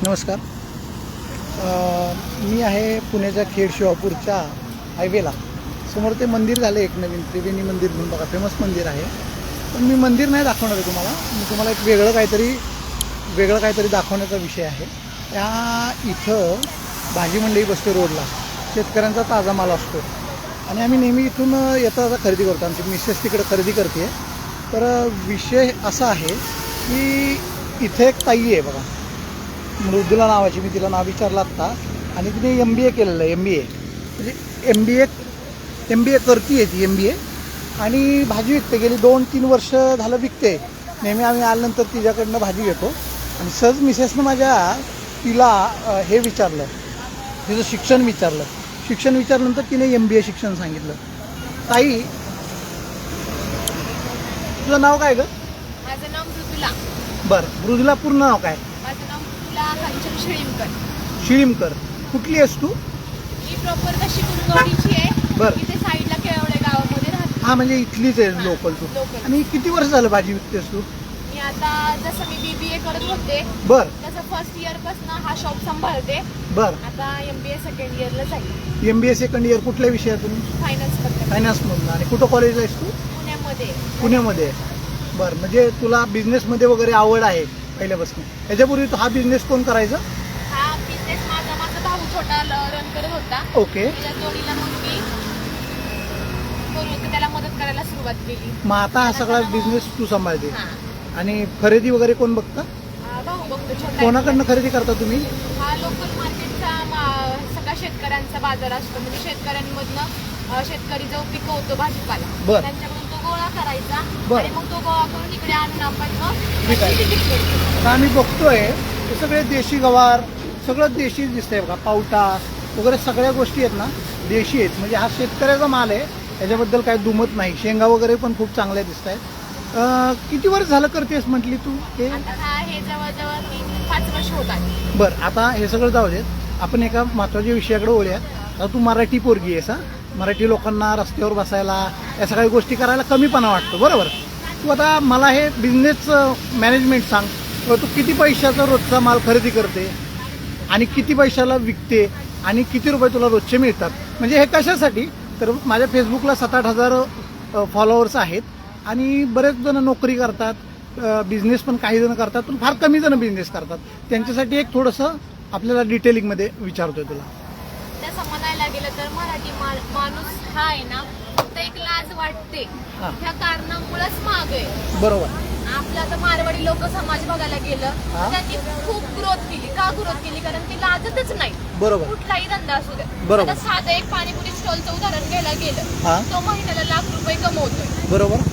नमस्कार. मी आहे पुण्याच्या खेड शिवापूरच्या हायवेला. समोर ते मंदिर झालं एक नवीन त्रिवेणी मंदिर म्हणून, बघा फेमस मंदिर आहे. पण मी मंदिर नाही दाखवणार आहे तुम्हाला. मी तुम्हाला एक वेगळं काहीतरी दाखवण्याचा विषय आहे. इथं भाजी मंडई बसते रोडला. शेतकऱ्यांचा ताजा माल असतो आणि आम्ही नेहमी इथून येता जाता खरेदी करतो. आमची मिसेस तिकडे खरेदी करते. तर विषय असा आहे की इथे एक ताई आहे बघा, मृदुला नावाची. मी तिला नाव विचारलं आत्ता आणि तिने MBA केलेलं आहे. म्हणजे MBA करते आहे ती MBA आणि भाजी विकते. गेली 2-3 वर्ष झालं विकते. नेहमी आम्ही आल्यानंतर तिच्याकडनं भाजी घेतो. आणि सहज मिसेसनं माझ्या तिला हे विचारलं, तिचं शिक्षण विचारल्यानंतर तिने MBA शिक्षण सांगितलं. ताई, तुझं नाव काय गं? माझं नाव मृदुला. बरं, मृदुला पूर्ण नाव काय? माझं नाव मृदुला कांचन शिळीमकर. कुठली आहेस तू? मी प्रॉपर तशी कुंदवाडीची आहे. बरं. इथे साईडला केवढे गावामध्ये राहते. हां, म्हणजे इथलीच आहे लोकल तू. लोकल. आणि किती वर्ष झालं भाजी विकतेस तू? मी आता जसं मी BBA करत होते बरं तसं फर्स्ट इयर पासून हा शॉप सांभाळते. बरं. आता MBA सेकंड इयरला जाईल. MBA सेकंड इयर कुठल्या विषयातून? फायनान्समधून. आणि कुठं कॉलेजला आहेस तू? पुण्यामध्ये आहे. बरं, म्हणजे तुला बिझनेसमध्ये वगैरे आवड आहे पहिल्यापासून. याच्यापूर्वी तू हा बिझनेस कोण करायचा? हा बिझनेस माझा भाऊ छोटा रन करत होता. ओके. त्याच्या जोडीला मग मी त्याला मदत करायला सुरुवात केली. मग आता हा सगळा बिझनेस तू सांभाळते. हा. आणि खरेदी वगैरे कोण बघतं? भाऊ बघतो छोटा. कोणाकडनं खरेदी करता तुम्ही? हा लोकल मार्केटचा सगळ्या शेतकऱ्यांचा बाजार असतो. म्हणजे शेतकऱ्यांमधनं शेतकरी जो पिकवतो भाजीपाला, बरं. त्यांच्याकडून तो गोळा करायचा बरं. आणि मग तो गोळा करून इकडे आणून आपण मग विकायचं. विक्री करतो. आता आम्ही बघतोय हे सगळे देशी गवार, सगळं देशी दिसतंय बघा. पावटा वगैरे सगळ्या गोष्टी आहेत ना देशी आहेत. म्हणजे हा शेतकऱ्याचा माल आहे, याच्याबद्दल काही दुमत नाही. शेंगा वगैरे पण खूप चांगल्या दिसत आहेत. किती वर्ष झालं करतेस म्हटली तू हे? आता हे जवळजवळ 3-5 वर्ष होतात. बरं, आता हे सगळं जाऊ देत. आपण एका महत्त्वाच्या विषयाकडे वळूया. आता तू मराठी पोरगी आहेस. मराठी लोकांना रस्त्यावर बसायला, या सगळ्या गोष्टी करायला कमीपणा वाटतो, बरोबर? तू आता मला हे बिझनेस मॅनेजमेंट सांग. तू किती पैशाचा रोजचा माल खरेदी करते आणि किती पैशाला विकते आणि किती रुपये तुला रोजचे मिळतात? म्हणजे हे कशासाठी? तर माझ्या फेसबुकला 7-8 हजार फॉलोअर्स आहेत आणि बरेच जण नोकरी करतात, बिझनेस पण काही जण करतात, पण फार कमी जण बिझनेस करतात. त्यांच्यासाठी एक थोडंसं आपल्याला डिटेलिंगमध्ये विचारतोय तुला. तसं म्हणायला गेलं तर मराठी माणूस हा आहे ना, फक्त एक लाज वाटते हा. ह्या कारणामुळेच माग आहे. बरोबर. आपला तर मारवाडी लोक समाज बघायला गेलं हा. तर त्यांनी खूप ग्रोथ केली. का ग्रोथ केली? कारण ती लाजतच नाही. बरोबर. कुठलाही धंदा असू द्या. बरोबर. आता साधं एक पाणीपुरी स्टॉलचं उदाहरण घ्यायला गेलं, हा. तो महिन्याला लाख रुपये कमवतोय. बरोबर.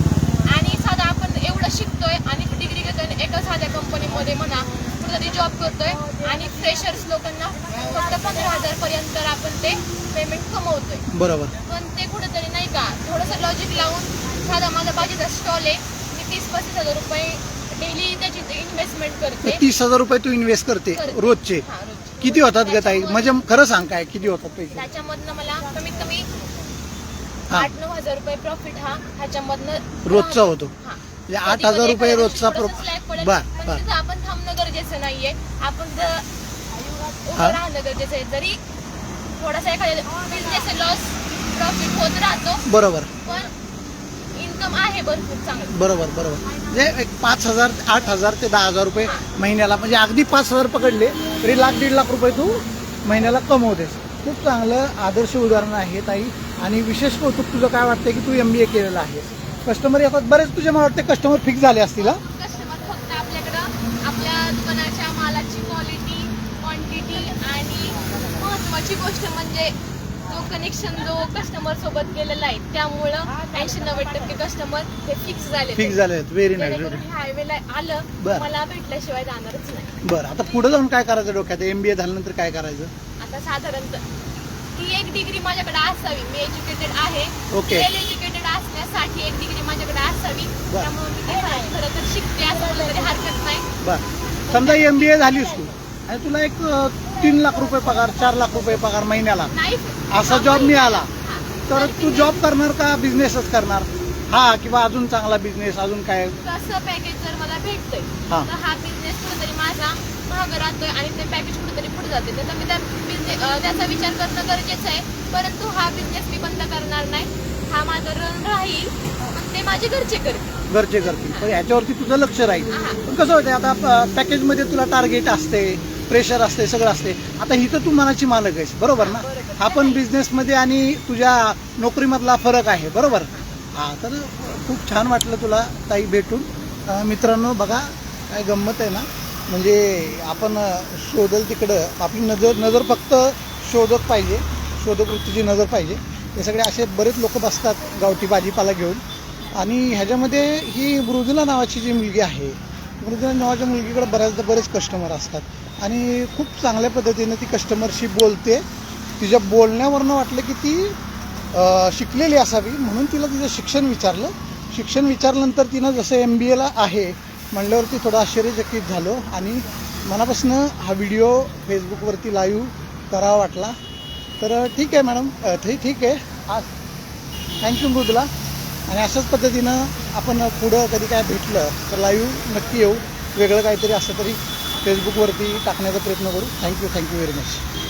आणि साधा आपण एवढं शिकतोय आणि डिग्री घेतोय एका साध्या कंपनीमध्ये म्हणा कुठेतरी जॉब करतोय आणि फ्रेशर्स लोकांना फक्त 15,000 पर्यंत आपण ते पेमेंट कमवतोय. बरोबर. पण ते कुठेतरी नाही का थोडंसं लॉजिक लावून, साधा माझा भाजीचा स्टॉल आहे, मी 30-35 हजार रुपये डेली त्याची इन्व्हेस्टमेंट करते. 30,000 रुपये तू इन्व्हेस्ट करते रोजचे? हा, रोजचे. किती होतात ग ताई? म्हणजे खरं सांग, काय किती होतात पैसे? त्याच्यामधनं मला कमीत कमी हा. 8-9 हजार रुपये प्रॉफिट हा ह्याच्यामधनं रोजचा होतो. हा. म्हणजे 8,000 रुपये रोजचा थोडंसं slack पडेल, बर पण बर. तिथं आपण थांबणं गरजेचं नाहीये. आपण उभं हा. राहणं गरजेचं आहे. जरी थोडासा एखाद्या बिझनेस लॉस प्रॉफिट होत राहतो, बरोबर पण इन्कम आहे भरपूर चांगलं. बरोबर बरोबर. म्हणजे एक 5,000, 8,000 ते 10,000 रुपये महिन्याला, म्हणजे अगदी 5,000 पकडले तरी 1-1.5 लाख रुपये तू महिन्याला कमवतेस. खूप चांगलं आदर्श उदाहरण आहे ताई. आणि विशेष कौतुक तुझं काय वाटतंय की तू MBA केलेलं आहे. कस्टमर येतात बरेच, तुझे मला वाटते कस्टमर फिक्स झाले असतील. कस्टमर फक्त आपल्याकडं आपल्या दुकानाच्या मालाची क्वालिटी, क्वांटिटी आणि महत्वाची गोष्ट म्हणजे जो कनेक्शन जो कस्टमर सोबत केलेला आहे, त्यामुळं 80-90% कस्टमर हे फिक्स झाले. Very nice. हायवेला आलं बरं. मला भेटल्याशिवाय जाणारच नाही. बरं, आता पुढे जाऊन काय करायचं डोक्यात? MBA झाल्यानंतर काय करायचं? आता साधारणतः ती एक डिग्री माझ्याकडे असावी. मी एज्युकेटेड आहे. ओके. वेल एज्युकेटेड असण्यासाठी एक डिग्री माझ्याकडे असावी. बरं. त्यामुळे मी ते खरं तर शिकते असं म्हटलं तरी हरकत नाही. बरं, समजा MBA झालीस तू आणि तुला एक 3 लाख रुपये पगार, 4 लाख रुपये पगार महिन्याला नाही असा जॉब मिळाला, हा. तर तू जॉब करणार का बिझनेसच करणार? हा, किंवा अजून चांगला बिझनेस, अजून काय? कसं पॅकेज जर मला भेटतंय हा. तर हा बिझनेस कुठेतरी माझा महाग राहतोय आणि ते पॅकेज कुठेतरी पुढे जाते, तर मी त्याचा विचार करणं गरजेचं आहे. परंतु हा बिझनेस मी बंद करणार नाही, हा माझा रन राहील, पण ते माझे घरचे करतील. घरचे करतील, पण ह्याच्यावरती तुझं लक्ष राहील. हा. पण कसं होतं आता पॅकेजमध्ये तुला टार्गेट असते, प्रेशर असते, सगळं असते. आता इथं तू मनाची मालक आहेस, बरोबर ना? हा पण बिझनेसमध्ये आणि तुझ्या नोकरीमधला फरक आहे, बरोबर? हा, तर खूप छान वाटलं तुला ताई भेटून. मित्रांनो बघा काय गंमत आहे ना, म्हणजे आपण शोधल तिकडं आपली नजर फक्त शोधक पाहिजे, शोधक वृत्तीची नजर पाहिजे. हे सगळे असे बरेच लोक बसतात गावठी भाजीपाला घेऊन. आणि ह्याच्यामध्ये ही मृदुला नावाची जी मुलगी आहे, मृदुला नावाच्या मुलगीकडे बरेच कस्टमर असतात आणि खूप चांगल्या पद्धतीने ती कस्टमरशी बोलते. तिच्या बोलण्यावरनं वाटलं की ती शिकलेली असावी, म्हणून तिला तिचं शिक्षण विचारलं. शिक्षण विचारल्यानंतर तिनं जसं MBA ला आहे म्हणल्यावरती थोडं आश्चर्यचकित झालो आणि मनापासून हा व्हिडिओ फेसबुकवरती लाईव्ह करावा वाटला. तर ठीक आहे मॅडम, ठीक आहे. हा, थँक्यू मृदुला. आणि अशाच पद्धतीनं आपण पुढं कधी काय भेटलं तर लाईव्ह नक्की येऊ, वेगळं काहीतरी असं तरी फेसबुकवरती टाकण्याचा प्रयत्न करू. Thank you very much.